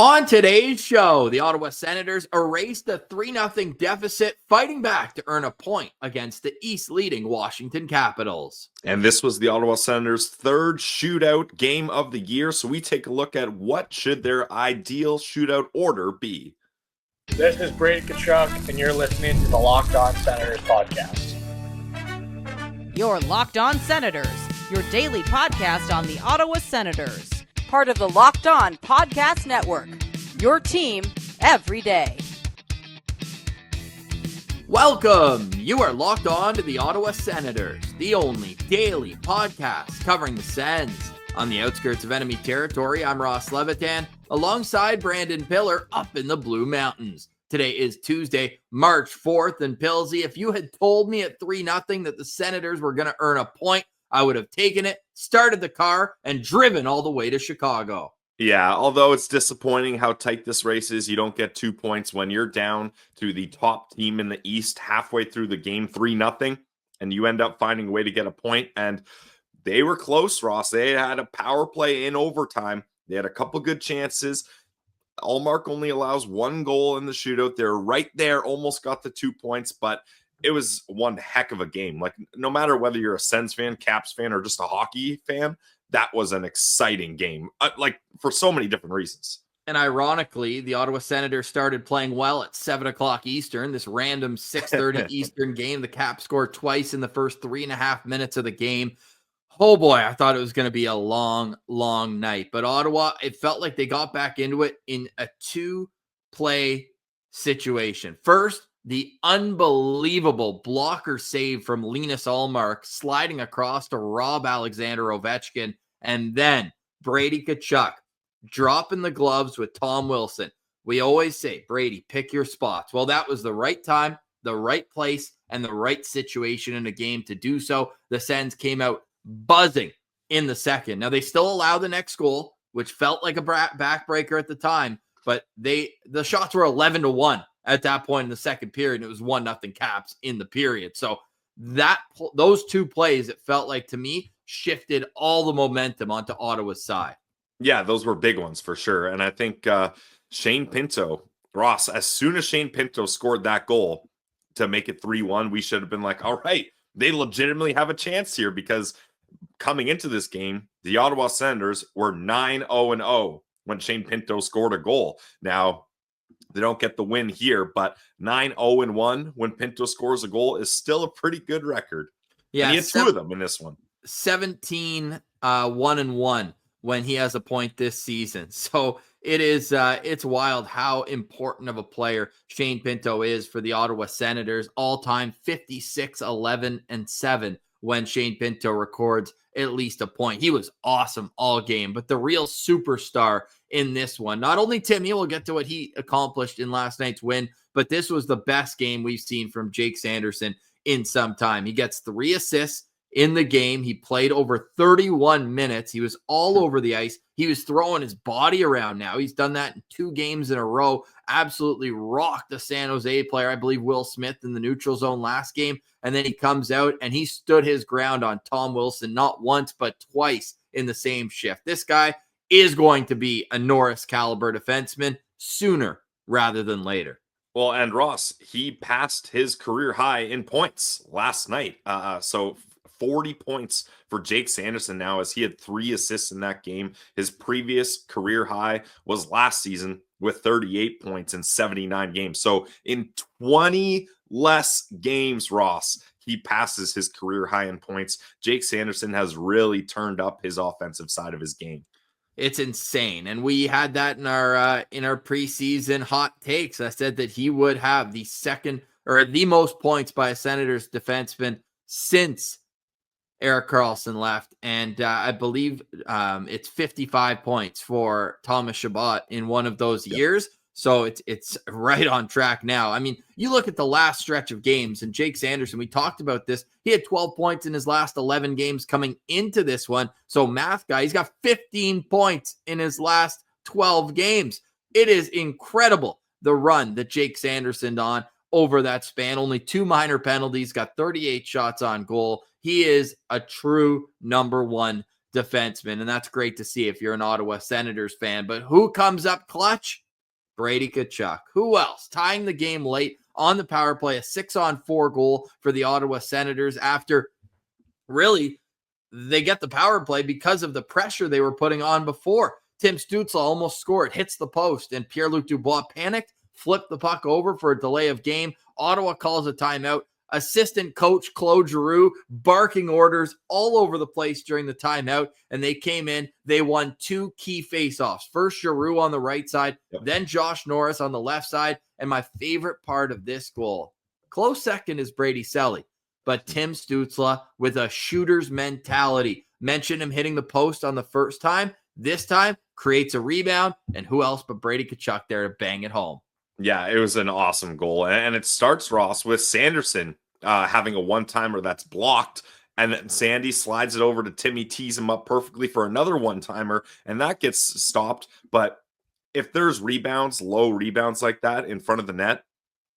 On today's show, the Ottawa Senators erased a 3-0 deficit, fighting back to earn a point against the East-leading Washington Capitals. And this was the Ottawa Senators' third shootout game of the year, so we take a look at what should their ideal shootout order be. This is Brady Tkachuk, and you're listening to the Locked On Senators podcast. You're Locked On Senators, your daily podcast on the Ottawa Senators. Part of the Locked On Podcast Network, your team every day. Welcome! You are locked on to the Ottawa Senators, the only daily podcast covering the Sens. On the outskirts of enemy territory, I'm Ross Levitan, alongside Brandon Piller up in the Blue Mountains. Today is Tuesday, March 4th, and Pillsy, if you had told me at 3-0 that the Senators were going to earn a point, I would have taken it, started the car, and driven all the way to Chicago. Yeah, although it's disappointing how tight this race is, you don't get 2 points when you're down to the top team in the East halfway through the game, 3-0, and you end up finding a way to get a point. And they were close, Ross. They had a power play in overtime. They had a couple good chances. Ullmark only allows 1 goal in the shootout. They're right there, almost got the 2 points, but it was one heck of a game. Like, no matter whether you're a Sens fan, Caps fan, or just a hockey fan, that was an exciting game, like for so many different reasons. And ironically, the Ottawa Senators started playing well at 7 o'clock Eastern, this random 6:30 Eastern game. The Caps scored twice in the first 3.5 minutes of the game. Oh boy, I thought it was going to be a long, long night. But Ottawa, it felt like they got back into it in a 2-play situation. First, the unbelievable blocker save from Linus Ullmark, sliding across to rob Alexander Ovechkin, and then Brady Tkachuk dropping the gloves with Tom Wilson. We always say, Brady, pick your spots. Well, that was the right time, the right place, and the right situation in a game to do so. The Sens came out buzzing in the second. Now, they still allow the next goal, which felt like a backbreaker at the time, but the shots were 11-1 at that point in the second period. It was 1-0 Caps in the period. So those 2 plays, it felt like to me, shifted all the momentum onto Ottawa's side. Yeah, those were big ones for sure. And I think Shane Pinto, Ross, as soon as Shane Pinto scored that goal to make it 3-1, we should have been like, all right, they legitimately have a chance here, because coming into this game, the Ottawa Senators were 9-0-0 when Shane Pinto scored a goal. Now, they don't get the win here, but 9-0-1 when Pinto scores a goal is still a pretty good record. Yeah, and he had 2 of them in this one. 17-1-1 when he has a point this season. So it is it's wild how important of a player Shane Pinto is for the Ottawa Senators. All-time 56-11-7 when Shane Pinto records at least a point. He was awesome all game, but the real superstar in this one, not only Timmy, we'll get to what he accomplished in last night's win, but this was the best game we've seen from Jake Sanderson in some time. He gets 3 assists in the game. He played over 31 minutes. He was all over the ice. He was throwing his body around now. He's done that in 2 games in a row. Absolutely rocked the San Jose player, I believe Will Smith, in the neutral zone last game. And then he comes out and he stood his ground on Tom Wilson, not once, but twice in the same shift. This guy is going to be a Norris caliber defenseman sooner rather than later. Well, and Ross, he passed his career high in points last night. So 40 points for Jake Sanderson now, as he had 3 assists in that game. His previous career high was last season with 38 points in 79 games. So in 20 less games, Ross, he passes his career high in points. Jake Sanderson has really turned up his offensive side of his game. It's insane. And we had that in our preseason hot takes. I said that he would have the second or the most points by a Senators defenseman since Erik Karlsson left. And I believe it's 55 points for Thomas Chabot in one of those years. So it's right on track now. I mean, you look at the last stretch of games, and Jake Sanderson, we talked about this. He had 12 points in his last 11 games coming into this one. So math guy, he's got 15 points in his last 12 games. It is incredible, the run that Jake Sanderson on over that span. Only 2 minor penalties, got 38 shots on goal. He is a true number 1 defenseman, and that's great to see if you're an Ottawa Senators fan. But who comes up clutch? Brady Tkachuk. Who else? Tying the game late on the power play, a 6-on-4 goal for the Ottawa Senators after really they get the power play because of the pressure they were putting on before. Tim Stützle almost scored, hits the post, and Pierre-Luc Dubois panicked, flipped the puck over for a delay of game. Ottawa calls a timeout. Assistant coach Claude Giroux barking orders all over the place during the timeout, and they came in. They won 2 key faceoffs. First Giroux on the right side, then Josh Norris on the left side, and my favorite part of this goal, close second is Brady Selly, but Tim Stützle with a shooter's mentality. Mentioned him hitting the post on the first time. This time creates a rebound, and who else but Brady Tkachuk there to bang it home. Yeah, it was an awesome goal. And it starts, Ross, with Sanderson having a one-timer that's blocked. And then Sandy slides it over to Timmy, tees him up perfectly for another one-timer. And that gets stopped. But if there's rebounds, low rebounds like that in front of the net,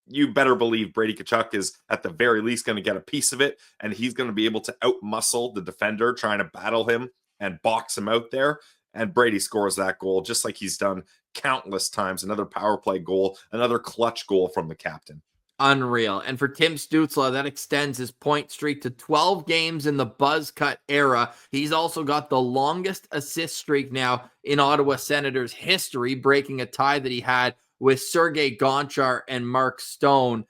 you better believe Brady Tkachuk is at the very least going to get a piece of it. And he's going to be able to out-muscle the defender trying to battle him and box him out there. And Brady scores that goal just like he's done countless times. Another power play goal, another clutch goal from the captain. Unreal. And for Tim Stützle, that extends his point streak to 12 games in the buzz cut era. He's also got the longest assist streak now in Ottawa Senators history, breaking a tie that he had with Sergei Gonchar and Mark Stone.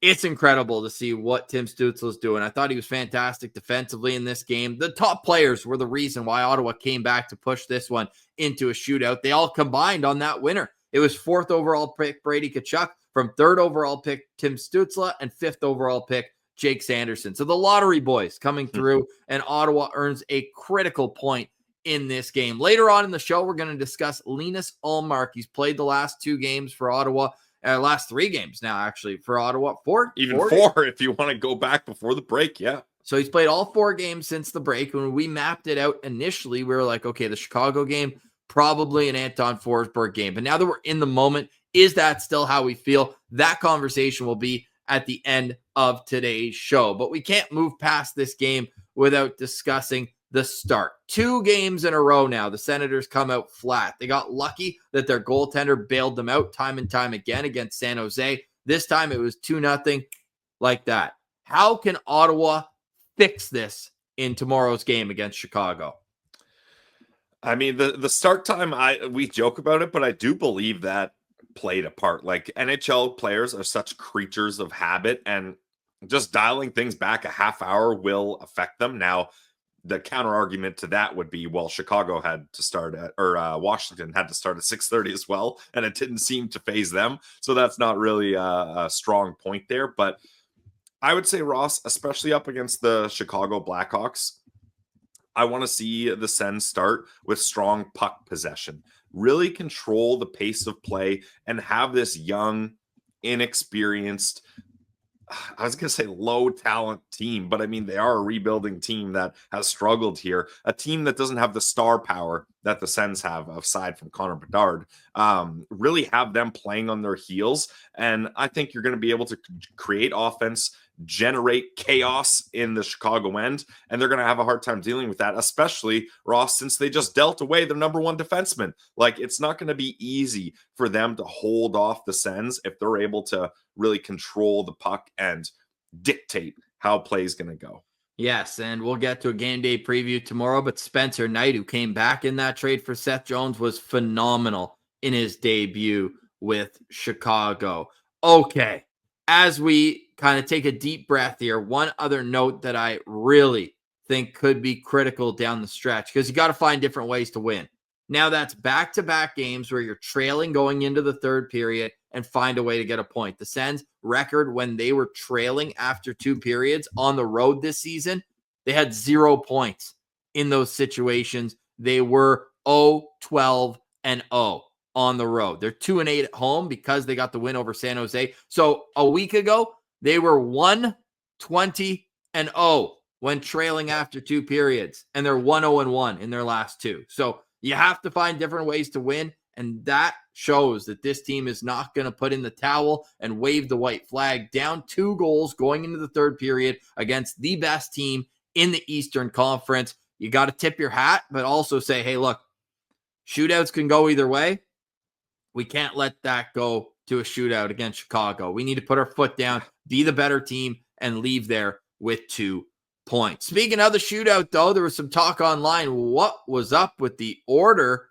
It's incredible to see what Tim Stützle is doing. I thought he was fantastic defensively in this game. The top players were the reason why Ottawa came back to push this one into a shootout. They all combined on that winner. It was 4th overall pick Brady Tkachuk, from 3rd overall pick Tim Stützle, and 5th overall pick Jake Sanderson. So the lottery boys coming through, and Ottawa earns a critical point in this game. Later on in the show, we're going to discuss Linus Ullmark. He's played the last 2 games for Ottawa. Last 3 games now, actually, for Ottawa. 4? Even 4 if you want to go back before the break, yeah. So he's played all 4 games since the break. When we mapped it out initially, we were like, okay, the Chicago game, probably an Anton Forsberg game. But now that we're in the moment, is that still how we feel? That conversation will be at the end of today's show. But we can't move past this game without discussing the start. 2 games in a row now, the Senators come out flat. They got lucky that their goaltender bailed them out time and time again against San Jose. This time it was 2-0 like that. How can Ottawa fix this in tomorrow's game against Chicago? I mean, the start time, we joke about it, but I do believe that played a part. Like, NHL players are such creatures of habit, and just dialing things back a half hour will affect them. Now, the counter argument to that would be, well, Chicago had to start at, or Washington had to start at 6:30 as well, and it didn't seem to phase them. So that's not really a strong point there. But I would say, Ross, especially up against the Chicago Blackhawks, I want to see the Sens start with strong puck possession, really control the pace of play, and have this young, inexperienced, I was going to say low talent team, but I mean, they are a rebuilding team that has struggled here. A team that doesn't have the star power that the Sens have, aside from Connor Bedard, really have them playing on their heels. And I think you're going to be able to create offense, generate chaos in the Chicago end, and they're going to have a hard time dealing with that, especially, Ross, since they just dealt away their number 1 defenseman. Like, it's not going to be easy for them to hold off the Sens if they're able to really control the puck and dictate how play is going to go. Yes, and we'll get to a game day preview tomorrow, but Spencer Knight, who came back in that trade for Seth Jones, was phenomenal in his debut with Chicago. Okay, as we kind of take a deep breath here, one other note that I really think could be critical down the stretch, because you got to find different ways to win. Now that's back-to-back games where you're trailing going into the 3rd period and find a way to get a point. The Sens record when they were trailing after 2 periods on the road this season, they had 0 points in those situations. They were 0-12-0 on the road. They're 2-8 at home because they got the win over San Jose. So a week ago, they were 1-20-0 when trailing after 2 periods, and they're 1-0-1 in their last 2. So you have to find different ways to win, and that shows that this team is not going to put in the towel and wave the white flag. Down 2 goals going into the 3rd period against the best team in the Eastern Conference. you got to tip your hat, but also say, hey, look, shootouts can go either way. We can't let that go to a shootout against Chicago. We need to put our foot down, be the better team, and leave there with 2 points. Speaking of the shootout, though, there was some talk online. What was up with the order?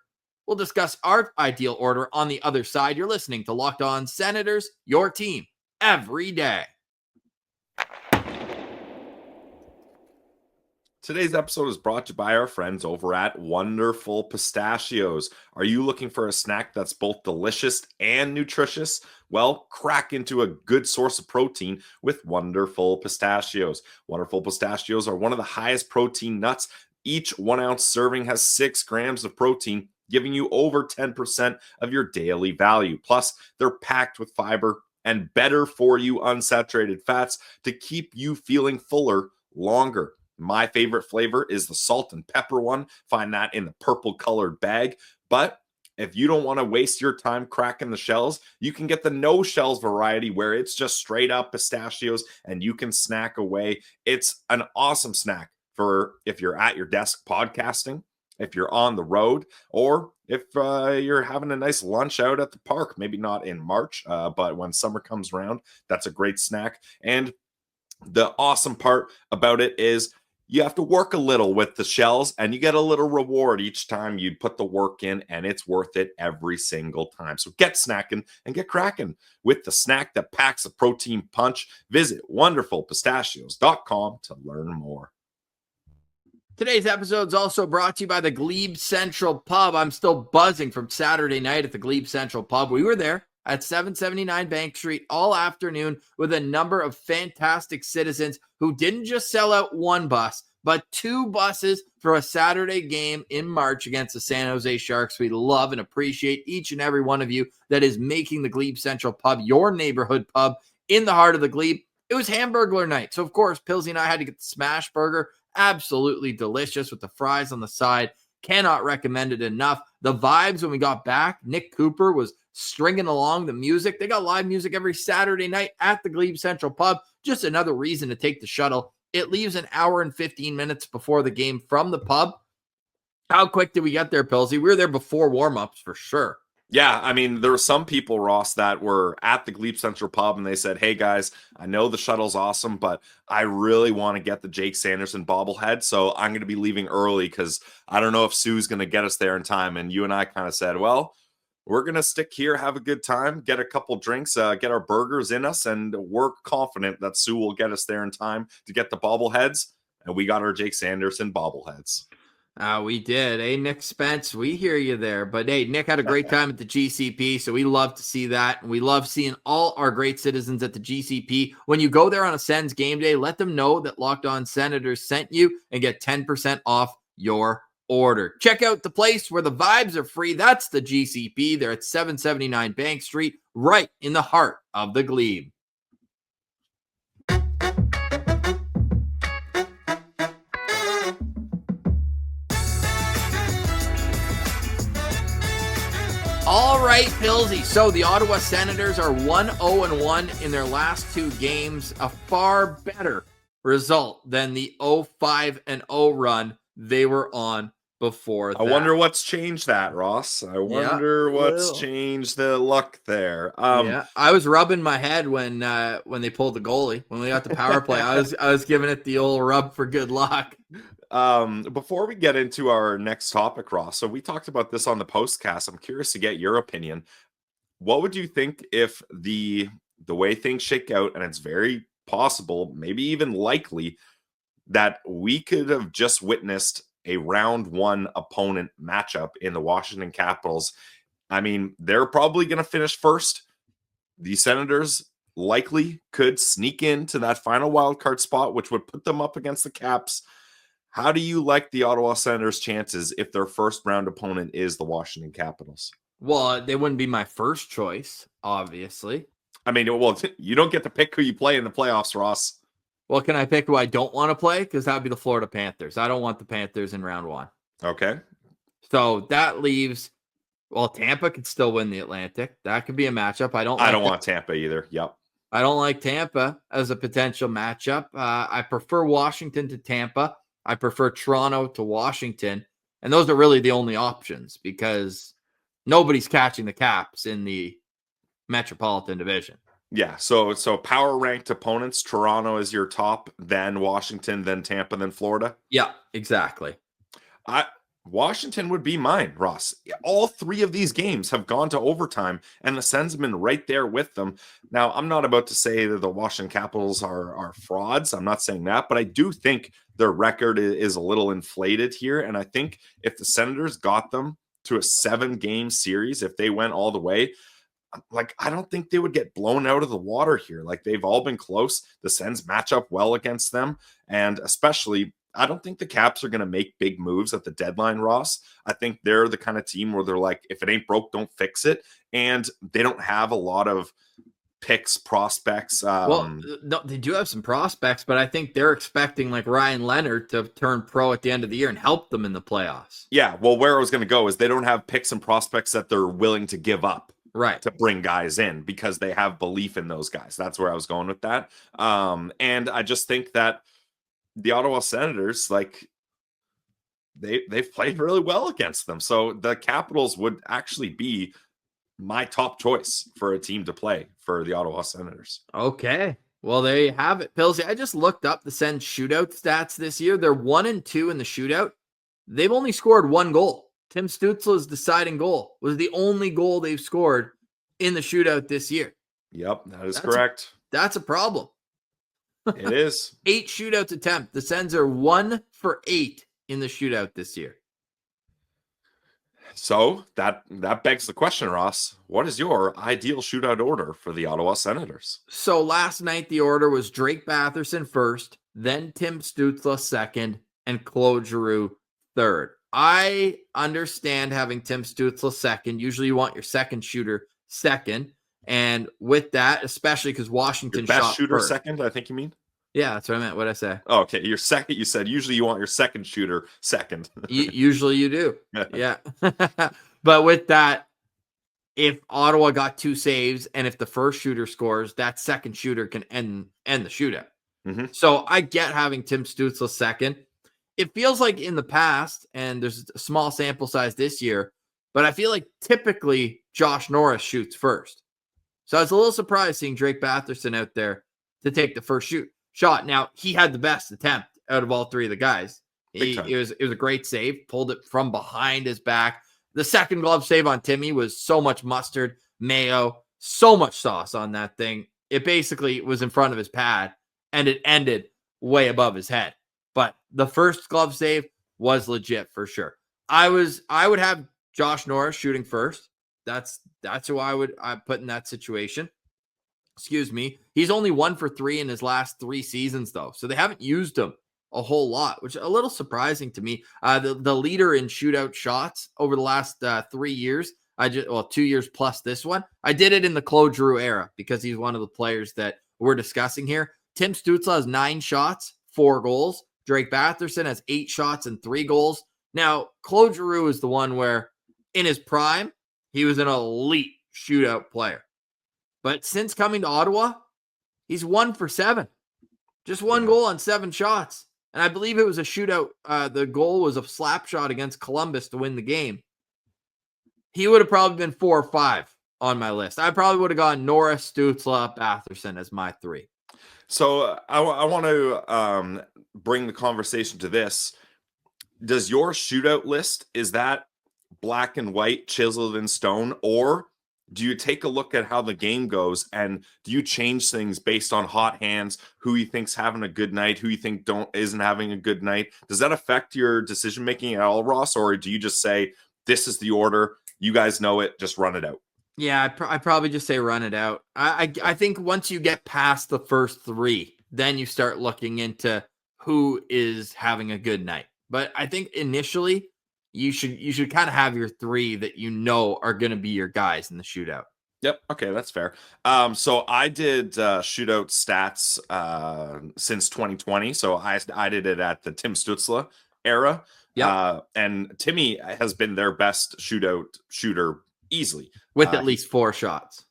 We'll discuss our ideal order on the other side. You're listening to Locked On Senators, your team every day. Today's episode is brought to you by our friends over at Wonderful Pistachios. Are you looking for a snack that's both delicious and nutritious? Well, crack into a good source of protein with Wonderful Pistachios. Wonderful Pistachios are one of the highest protein nuts. Each 1 ounce serving has 6 grams of protein, giving you over 10% of your daily value. Plus, they're packed with fiber and better for you unsaturated fats to keep you feeling fuller longer. My favorite flavor is the salt and pepper one. Find that in the purple colored bag. But if you don't want to waste your time cracking the shells, you can get the no shells variety where it's just straight up pistachios and you can snack away. It's an awesome snack for if you're at your desk podcasting, if you're on the road, or if you're having a nice lunch out at the park. Maybe not in March, but when summer comes around, that's a great snack. And the awesome part about it is you have to work a little with the shells and you get a little reward each time you put the work in, and it's worth it every single time. So get snacking and get cracking with the snack that packs a protein punch. Visit wonderfulpistachios.com to learn more. Today's episode is also brought to you by the Glebe Central Pub. I'm still buzzing from Saturday night at the Glebe Central Pub. We were there at 779 Bank Street all afternoon with a number of fantastic citizens who didn't just sell out one bus, but 2 buses for a Saturday game in March against the San Jose Sharks. We love and appreciate each and every one of you that is making the Glebe Central Pub your neighborhood pub in the heart of the Glebe. It was Hamburglar night, so of course, Pilsy and I had to get the smash burger. Absolutely delicious with the fries on the side. Cannot recommend it enough. The vibes when we got back, Nick Cooper was stringing along the music. They got live music every Saturday night at the Glebe Central Pub. Just another reason to take the shuttle. It leaves an hour and 15 minutes before the game from the pub. How quick did we get there, Pilsy? We were there before warm-ups for sure. Yeah, I mean, there were some people, Ross, that were at the Glebe Central Pub, and they said, hey, guys, I know the shuttle's awesome, but I really want to get the Jake Sanderson bobblehead, so I'm going to be leaving early because I don't know if Sue's going to get us there in time. And you and I kind of said, well, we're going to stick here, have a good time, get a couple drinks, get our burgers in us, and we're confident that Sue will get us there in time to get the bobbleheads. And we got our Jake Sanderson bobbleheads. We did. Hey, Nick Spence, we hear you there. But hey, Nick had a great time at the GCP, so we love to see that. And we love seeing all our great citizens at the GCP. When you go there on a Sens game day, let them know that Locked On Senators sent you and get 10% off your order. Check out the place where the vibes are free. That's the GCP. They're at 779 Bank Street, right in the heart of the Glebe. All right, Pilsy. So the Ottawa Senators are 1-0-1 in their last 2 games, a far better result than the 0-5-0 run they were on before that. I wonder what's changed that, Ross. I wonder what's changed the luck there. Yeah, I was rubbing my head when they pulled the goalie. When we got the power play, I was giving it the old rub for good luck. Before we get into our next topic, Ross, so we talked about this on the postcast. I'm curious to get your opinion. What would you think if the way things shake out, and it's very possible, maybe even likely, that we could have just witnessed a round 1 opponent matchup in the Washington Capitals? I mean, they're probably going to finish first. The Senators likely could sneak into that final wildcard spot, which would put them up against the Caps. How do you like the Ottawa Senators' chances if their first round opponent is the Washington Capitals? Well, they wouldn't be my first choice, obviously. I mean, well, you don't get to pick who you play in the playoffs, Ross. Well, can I pick who I don't want to play? Because that would be the Florida Panthers. I don't want the Panthers in round 1. Okay. So that leaves, well, Tampa could still win the Atlantic. That could be a matchup. I don't want Tampa either. Yep. I don't like Tampa as a potential matchup. I prefer Washington to Tampa. I prefer Toronto to Washington. And those are really the only options because nobody's catching the Caps in the Metropolitan Division. Yeah, so power ranked opponents, Toronto is your top, then Washington, then Tampa, then Florida. Yeah, exactly. Washington would be mine, Ross. All three of these games have gone to overtime, and the Sens have been right there with them. Now, I'm not about to say that the Washington Capitals are frauds. I'm not saying that, but I do think their record is a little inflated here. And I think if the Senators got them to a 7-game series, if they went all the way, like, I don't think they would get blown out of the water here. Like, they've all been close. The Sens match up well against them, and especially, I don't think the Caps are going to make big moves at the deadline, Ross. I think they're the kind of team where they're like, if it ain't broke, don't fix it. And they don't have a lot of picks, prospects. No, they do have some prospects, but I think they're expecting like Ryan Leonard to turn pro at the end of the year and help them in the playoffs. Yeah, well, where I was going to go is they don't have picks and prospects that they're willing to give up. Right. To bring guys in because they have belief in those guys. That's where I was going with that. And I just think that the Ottawa Senators, like, they've played really well against them. So the Capitals would actually be my top choice for a team to play for the Ottawa Senators. Okay. Well, there you have it, Pillsy. I just looked up the Sens shootout stats this year. They're 1-2 in the shootout. They've only scored 1 goal. Tim Stützle's deciding goal was the only goal they've scored in the shootout this year. Yep, that's correct. That's a problem. It is. 8 shootouts attempt. The Sens are 1 for 8 in the shootout this year. So that begs the question, Ross. What is your ideal shootout order for the Ottawa Senators? So last night the order was Drake Batherson first, then Tim Stützle second, and Claude Giroux third. I understand having Tim Stützle second. Usually you want your second shooter second. And with that, especially because Washington your best shot shooter first. Second, I think you mean? Yeah, that's what I meant. What'd I say? Oh, okay. Your second, you said usually you want your second shooter second. Usually you do. Yeah. But with that, if Ottawa got 2 saves and if the first shooter scores, that second shooter can end the shootout. Mm-hmm. So I get having Tim Stützle second. It feels like in the past, and there's a small sample size this year, but I feel like typically Josh Norris shoots first. So I was a little surprised seeing Drake Batherson out there to take the first shot. Now, he had the best attempt out of all 3 of the guys. It was a great save, pulled it from behind his back. The second glove save on Timmy was so much mustard, mayo, so much sauce on that thing. It basically was in front of his pad, and it ended way above his head. But the first glove save was legit for sure. I would have Josh Norris shooting first. That's who I put in that situation. Excuse me. He's only 1 for 3 in his last 3 seasons, though. So they haven't used him a whole lot, which is a little surprising to me. The leader in shootout shots over the last 3 years, 2 years plus this one. I did it in the Claude Giroux era because he's one of the players that we're discussing here. Tim Stützle has 9 shots, 4 goals. Drake Batherson has 8 shots and 3 goals. Now, Claude Giroux is the one where in his prime, he was an elite shootout player. But since coming to Ottawa, he's 1 for 7. Just 1 goal on 7 shots. And I believe it was a shootout. The goal was a slap shot against Columbus to win the game. He would have probably been 4 or 5 on my list. I probably would have gone Norris, Stützle, Batherson as my 3. So I want to bring the conversation to this. Does your shootout list, is that black and white, chiseled in stone, or do you take a look at how the game goes and do you change things based on hot hands, who you think's having a good night, who you think isn't having a good night? Does that affect your decision making at all, Ross, or do you just say this is the order, you guys know it, just run it out? Yeah, I probably just say run it out. I think once you get past the first 3, then you start looking into who is having a good night. But I think initially you should kind of have your 3 that you know are going to be your guys in the shootout. Yep. Okay, that's fair. So I did shootout stats since 2020. So I did it at the Tim Stützle era. Yeah. And Timmy has been their best shooter easily. With at least 4 shots.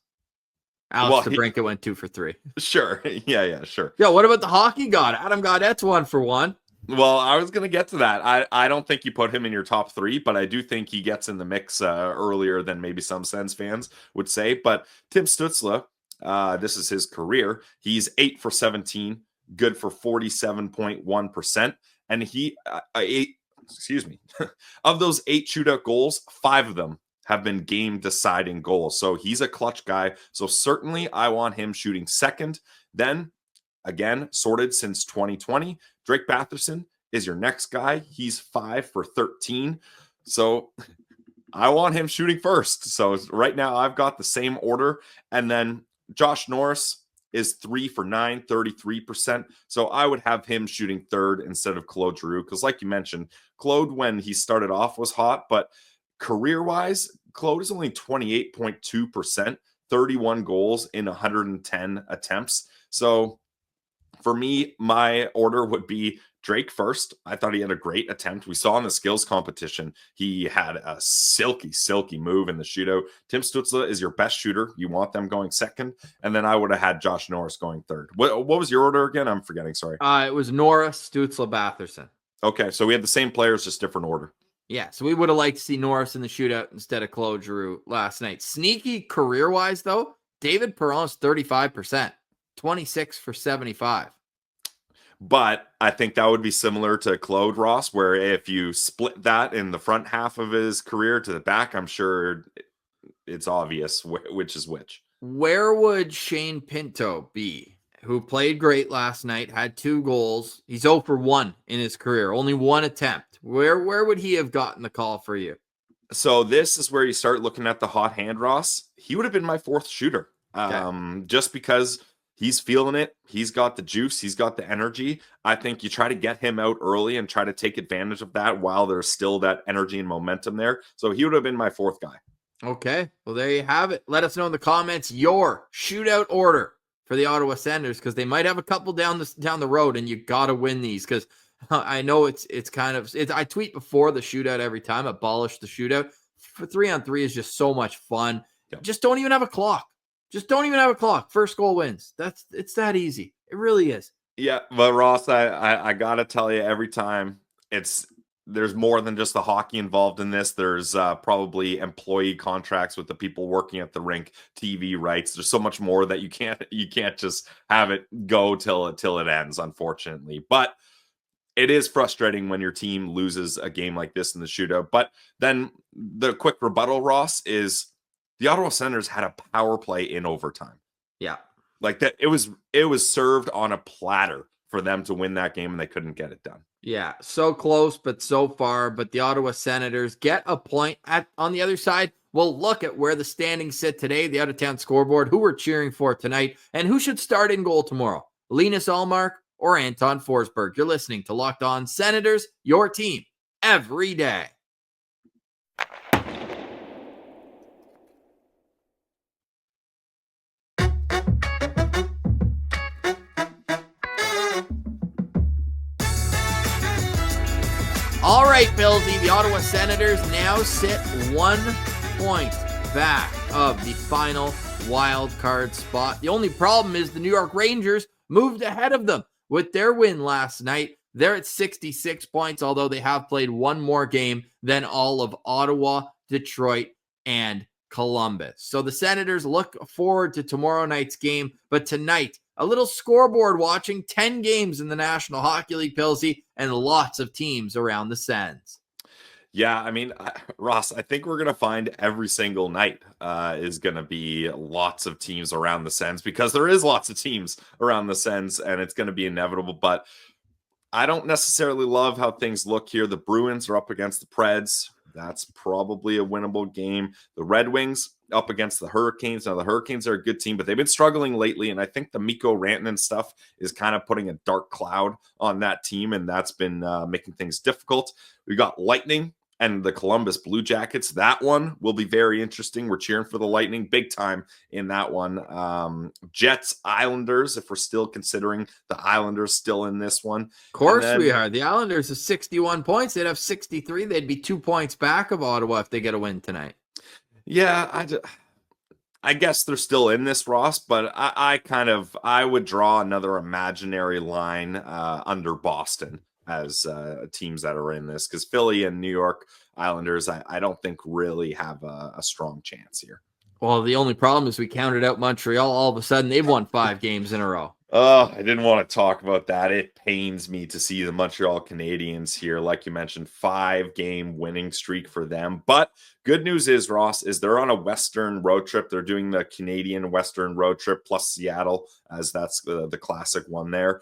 Alex DeBrincat went 2 for 3. Sure. Yeah, sure. Yo, what about the hockey god? Adam Gaudette's 1 for 1. Well, I was going to get to that. I don't think you put him in your top 3, but I do think he gets in the mix earlier than maybe some Sens fans would say. But Tim Stützle, this is his career. He's 8 for 17, good for 47.1%. And excuse me, of those 8 shootout goals, 5 of them have been game deciding goals. So he's a clutch guy. So certainly I want him shooting second. Then again, sorted since 2020. Drake Batherson is your next guy. He's 5 for 13. So I want him shooting first. So right now I've got the same order. And then Josh Norris is 3 for 9, 33%. So I would have him shooting third instead of Claude Giroux. Because like you mentioned, Claude, when he started off, was hot. But career-wise, Claude is only 28.2%, 31 goals in 110 attempts. So for me, my order would be Drake first. I thought he had a great attempt. We saw in the skills competition, he had a silky move in the shootout. Tim Stützle is your best shooter. You want them going second. And then I would have had Josh Norris going third. What was your order again? I'm forgetting. Sorry. It was Norris, Stützle, Batherson. Okay, so we had the same players, just different order. Yeah, so we would have liked to see Norris in the shootout instead of Claude Giroux last night. Sneaky career-wise, though, David Perron's 35%. 26 for 75. But I think that would be similar to Claude Ross, where if you split that in the front half of his career to the back, I'm sure it's obvious which is which. Where would Shane Pinto be, who played great last night, had 2 goals? He's 0 for 1 in his career, only 1 attempt. Where would he have gotten the call for you? So this is where you start looking at the hot hand, Ross. He would have been my 4th shooter. Okay. Just because he's feeling it. He's got the juice. He's got the energy. I think you try to get him out early and try to take advantage of that while there's still that energy and momentum there. So he would have been my 4th guy. Okay. Well, there you have it. Let us know in the comments your shootout order for the Ottawa Senators, because they might have a couple down the road, and you got to win these, because I know it's kind of, I tweet before the shootout every time, abolish the shootout. For 3-on-3 is just so much fun. Yep. Just don't even have a clock. First goal wins. It's that easy. It really is. Yeah, but Ross, I gotta tell you, every time there's more than just the hockey involved in this. There's probably employee contracts with the people working at the rink, TV rights. There's so much more that you can't just have it go till it ends, unfortunately. But it is frustrating when your team loses a game like this in the shootout. But then the quick rebuttal, Ross, is the Ottawa Senators had a power play in overtime. Yeah. Like that, it was served on a platter for them to win that game, and they couldn't get it done. Yeah, so close, but so far. But the Ottawa Senators get a point. On the other side, we'll look at where the standings sit today, the out-of-town scoreboard, who we're cheering for tonight, and who should start in goal tomorrow, Linus Ullmark or Anton Forsberg. You're listening to Locked On Senators, your team every day. All right, Billsy, the Ottawa Senators now sit 1 point back of the final wild card spot. The only problem is the New York Rangers moved ahead of them with their win last night. They're at 66 points, although they have played one more game than all of Ottawa, Detroit, and Columbus. So the Senators look forward to tomorrow night's game, but tonight, a little scoreboard watching, 10 games in the National Hockey League, Pilsy, and lots of teams around the Sens. Yeah, I mean, Ross, I think we're going to find every single night is going to be lots of teams around the Sens, because there is lots of teams around the Sens, and it's going to be inevitable. But I don't necessarily love how things look here. The Bruins are up against the Preds. That's probably a winnable game. The Red Wings up against the Hurricanes. Now, the Hurricanes are a good team, but they've been struggling lately, and I think the Mikko Rantanen stuff is kind of putting a dark cloud on that team, and that's been making things difficult. We got Lightning and the Columbus Blue Jackets. That one will be very interesting. We're cheering for the Lightning big time in that one. Jets, Islanders, if we're still considering the Islanders still in this one. Of course we are. The Islanders have 61 points. They'd have 63. They'd be 2 points back of Ottawa if they get a win tonight. Yeah, I guess they're still in this, Ross, but I would draw another imaginary line under Boston. as teams that are in this, because Philly and New York Islanders, I don't think really have a strong chance here. Well, the only problem is we counted out Montreal. All of a sudden, they've won 5 games in a row. Oh, I didn't want to talk about that. It pains me to see the Montreal Canadiens here. Like you mentioned, 5-game winning streak for them. But good news is, Ross, is they're on a Western road trip. They're doing the Canadian Western road trip plus Seattle, as that's the classic one there.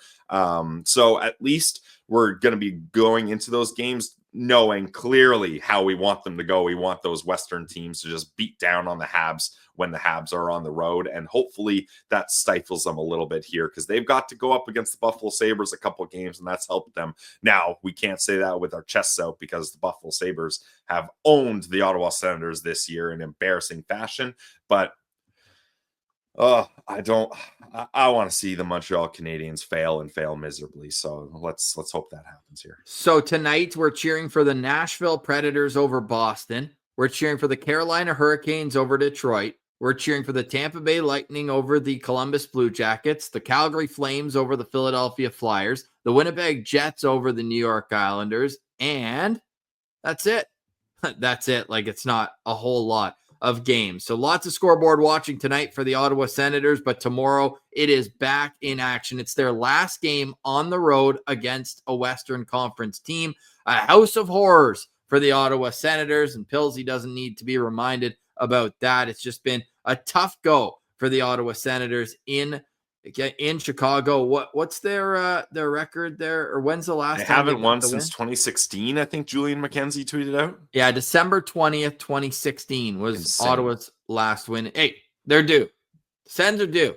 So at least we're going to be going into those games knowing clearly how we want them to go. We want those Western teams to just beat down on the Habs when the Habs are on the road. And hopefully that stifles them a little bit here, because they've got to go up against the Buffalo Sabres a couple of games, and that's helped them. Now, we can't say that with our chests out, because the Buffalo Sabres have owned the Ottawa Senators this year in embarrassing fashion. But I want to see the Montreal Canadiens fail and fail miserably. So let's hope that happens here. So tonight we're cheering for the Nashville Predators over Boston. We're cheering for the Carolina Hurricanes over Detroit. We're cheering for the Tampa Bay Lightning over the Columbus Blue Jackets, the Calgary Flames over the Philadelphia Flyers, the Winnipeg Jets over the New York Islanders, and that's it. That's it. Like, it's not a whole lot of games. So lots of scoreboard watching tonight for the Ottawa Senators, but tomorrow it is back in action. It's their last game on the road against a Western Conference team, a house of horrors for the Ottawa Senators, and Pillsy doesn't need to be reminded about that. It's just been a tough go for the Ottawa Senators in Chicago. What's their record there, or when's the last they time haven't won since 2016? I think Julian McKenzie tweeted out. Yeah, December 20th, 2016 was Insane. Ottawa's last win. Hey, they're due. Sens are due.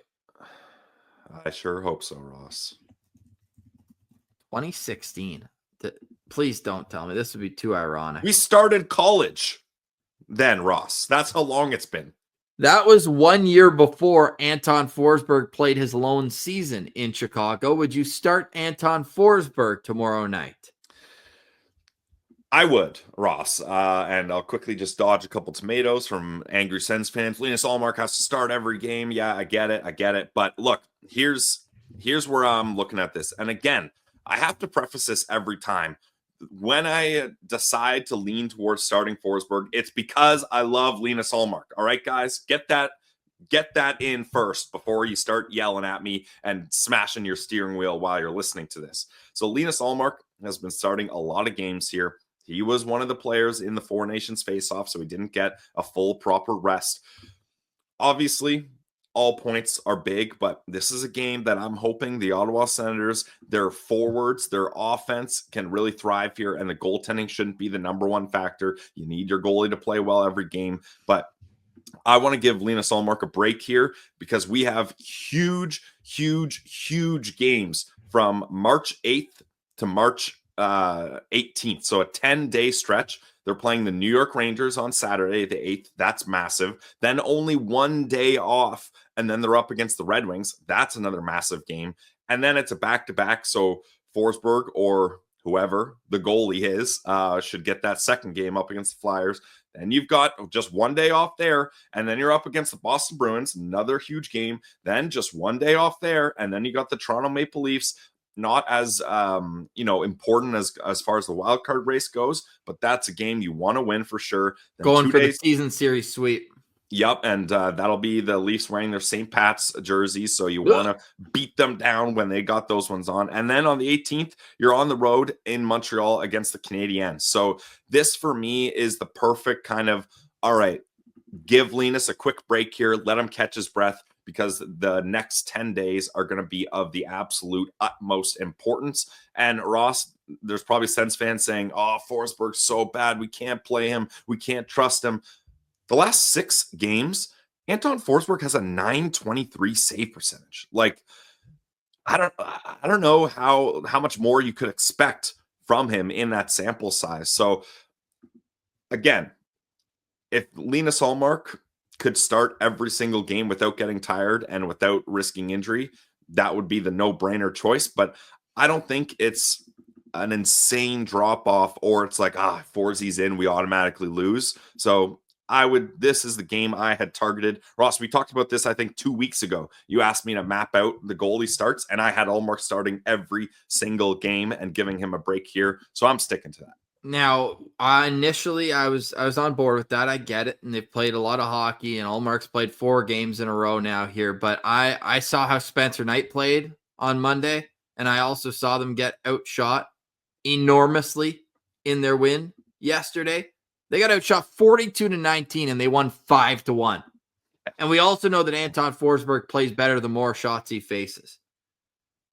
I sure hope so, Ross. 2016. Please don't tell me. This would be too ironic. We started college then, Ross. That's how long it's been. That was 1 year before Anton Forsberg played his lone season in Chicago. Would you start Anton Forsberg tomorrow night? I would, Ross. And I'll quickly just dodge a couple tomatoes from angry Sens fans. Linus Ullmark has to start every game. Yeah, I get it. But look, here's where I'm looking at this. And again, I have to preface this every time. When I decide to lean towards starting Forsberg, it's because I love Linus Ullmark. All right, guys, get that in first before you start yelling at me and smashing your steering wheel while you're listening to this. So Linus Ullmark has been starting a lot of games here. He was one of the players in the Four Nations face-off, so he didn't get a full proper rest. Obviously, all points are big, but this is a game that I'm hoping the Ottawa Senators, their forwards, their offense can really thrive here, and the goaltending shouldn't be the number one factor. You need your goalie to play well every game, but I want to give Linus Ullmark a break here, because we have huge games from March 8th to March 18th. So a 10-day stretch. They're playing the New York Rangers on Saturday, the 8th. That's massive. Then only 1 day off, and then they're up against the Red Wings. That's another massive game. And then it's a back-to-back, so Forsberg or whoever the goalie is should get that second game up against the Flyers. Then you've got just 1 day off there, and then you're up against the Boston Bruins, another huge game. Then just 1 day off there, and then you got the Toronto Maple Leafs. Not as important as far as the wild card race goes, but that's a game you want to win for sure. Then going for the season series sweep. Yep, and that'll be the Leafs wearing their St. Pat's jerseys, so you want to beat them down when they got those ones on. And then on the 18th, you're on the road in Montreal against the Canadiens. So this, for me, is the perfect kind of, all right, give Linus a quick break here, let him catch his breath, because the next 10 days are going to be of the absolute utmost importance. And Ross, there's probably Sens fans saying, oh, Forsberg's so bad, we can't play him, we can't trust him. The last 6 games, Anton Forsberg has a .923 save percentage. Like, I don't know how much more you could expect from him in that sample size. So again, if Linus Ullmark could start every single game without getting tired and without risking injury, that would be the no-brainer choice. But I don't think it's an insane drop-off, or it's like, Forsy's in, we automatically lose. So this is the game I had targeted. Ross, we talked about this, I think 2 weeks ago. You asked me to map out the goalie starts, and I had Ullmark starting every single game and giving him a break here. So I'm sticking to that. Now, initially, I was on board with that. I get it, and they've played a lot of hockey, and Ullmark's played 4 games in a row now here. But I saw how Spencer Knight played on Monday, and I also saw them get outshot enormously in their win yesterday. They got outshot 42-19, and they won 5-1. And we also know that Anton Forsberg plays better the more shots he faces.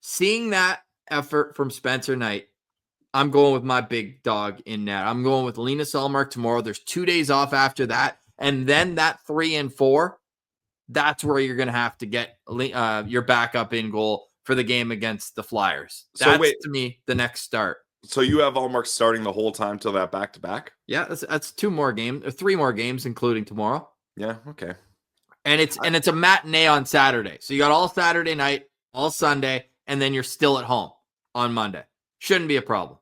Seeing that effort from Spencer Knight, I'm going with my big dog in net. I'm going with Linus Ullmark tomorrow. There's 2 days off after that. And then that 3 and 4, that's where you're going to have to get your backup in goal for the game against the Flyers. That's, to me, the next start. So you have Ullmark starting the whole time till that back-to-back? Yeah, that's 2 more games, or 3 more games, including tomorrow. Yeah, okay. And it's a matinee on Saturday. So you got all Saturday night, all Sunday, and then you're still at home on Monday. Shouldn't be a problem.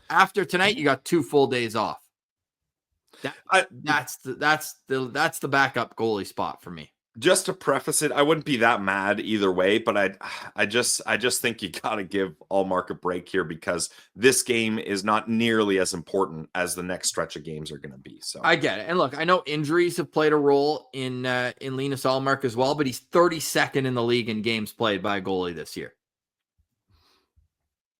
After tonight, you got 2 full days off. That's the backup goalie spot for me. Just to preface it, I wouldn't be that mad either way, but I just think you got to give Ullmark a break here because this game is not nearly as important as the next stretch of games are going to be. So I get it. And look, I know injuries have played a role in Linus Ullmark as well, but he's 32nd in the league in games played by a goalie this year.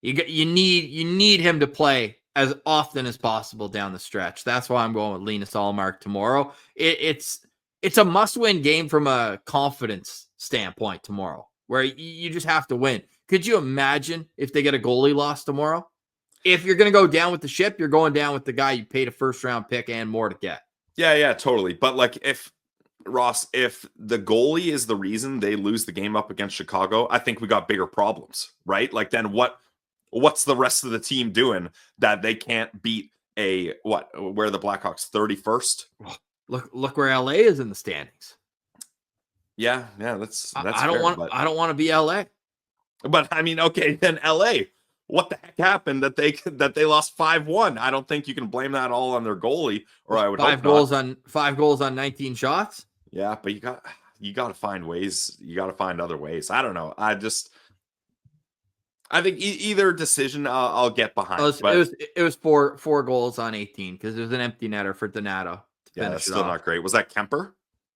You need him to play as often as possible down the stretch. That's why I'm going with Linus Ullmark tomorrow. It's a must-win game from a confidence standpoint tomorrow, where you just have to win. Could you imagine if they get a goalie loss tomorrow? If you're going to go down with the ship, you're going down with the guy you paid a first-round pick and more to get. Yeah, totally. But like if the goalie is the reason they lose the game up against Chicago, I think we got bigger problems, right? Like then what's the rest of the team doing that they can't beat where the Blackhawks 31st? Look where LA is in the standings. Yeah, that's I don't want to be LA. But I mean, okay, then LA. What the heck happened that they lost 5-1? I don't think you can blame that all on their goalie, or I would hope not. 5 goals on 19 shots. Yeah, but you got to find ways. You got to find other ways. I don't know. I think either decision I'll get behind. It was 4 goals on 18 because there's an empty netter for Donato. Yeah, that's still not great. Was that Kemper?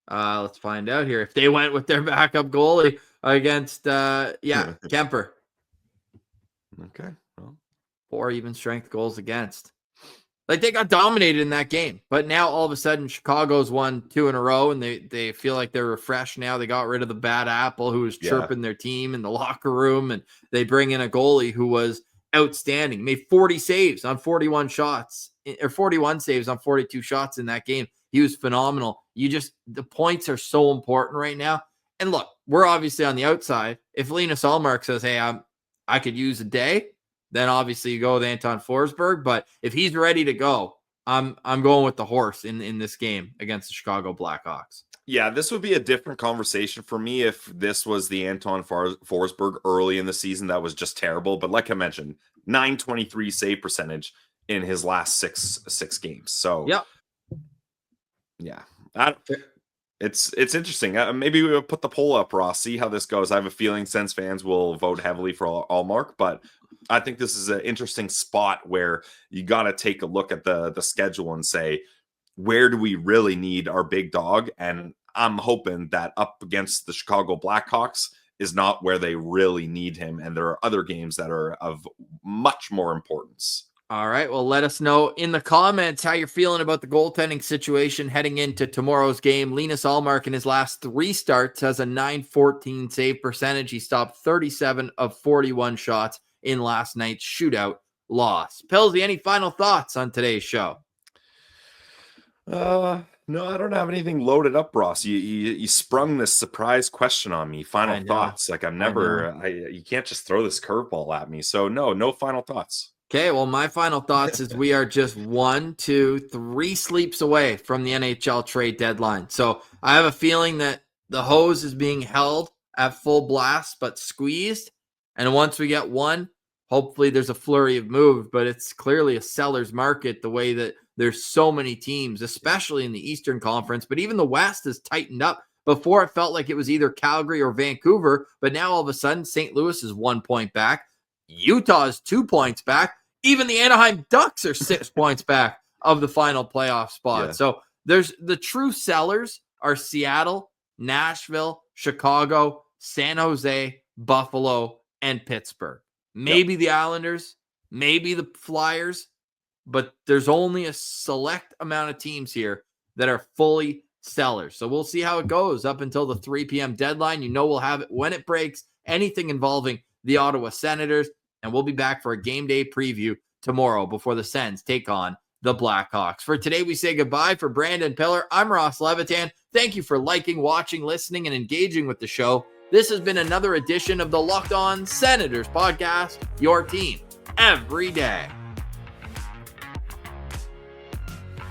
Let's find out here. If they went with their backup goalie against Kemper. Okay. Well. 4 even strength goals against. Like they got dominated in that game, but now all of a sudden Chicago's won 2 in a row, and they feel like they're refreshed now. They got rid of the bad apple who was chirping their team in the locker room, and they bring in a goalie who was outstanding. Made 40 saves on 41 shots, or 41 saves on 42 shots in that game. He was phenomenal. The points are so important right now. And look, we're obviously on the outside. If Linus Ullmark says, "Hey, I could use a day," then obviously you go with Anton Forsberg. But if he's ready to go, I'm going with the horse in this game against the Chicago Blackhawks. Yeah, this would be a different conversation for me if this was the Anton Forsberg early in the season that was just terrible. But like I mentioned, .923 save percentage in his last six games. So yeah, it's interesting. Maybe we'll put the poll up, Ross. See how this goes. I have a feeling Sens fans will vote heavily for Ullmark, but I think this is an interesting spot where you got to take a look at the schedule and say, where do we really need our big dog? And I'm hoping that up against the Chicago Blackhawks is not where they really need him. And there are other games that are of much more importance. All right. Well, let us know in the comments how you're feeling about the goaltending situation heading into tomorrow's game. Linus Ullmark in his last 3 starts has a .914 save percentage. He stopped 37 of 41 shots in last night's shootout loss. Pillsy, any final thoughts on today's show? No, I don't have anything loaded up, Ross. You sprung this surprise question on me. Final thoughts. Like you can't just throw this curveball at me. So no final thoughts. Okay, well, my final thoughts is we are just 1, 2, 3 sleeps away from the NHL trade deadline. So I have a feeling that the hose is being held at full blast, but squeezed. And once we get one, hopefully there's a flurry of moves, but it's clearly a seller's market the way that there's so many teams, especially in the Eastern Conference, but even the West has tightened up. Before it felt like it was either Calgary or Vancouver, but now all of a sudden St. Louis is 1 point back. Utah is 2 points back. Even the Anaheim Ducks are 6 points back of the final playoff spot. Yeah. So there's the true sellers are Seattle, Nashville, Chicago, San Jose, Buffalo, and Pittsburgh. Maybe the Islanders, maybe the Flyers, but there's only a select amount of teams here that are fully sellers. So we'll see how it goes up until the 3 p.m. deadline. We'll have it when it breaks, anything involving the Ottawa Senators, and we'll be back for a game day preview tomorrow before the Sens take on the Blackhawks. For today, we say goodbye. For Brandon Piller, I'm Ross Levitan. Thank you for liking, watching, listening, and engaging with the show. This has been another edition of the Locked On Senators podcast, your team every day.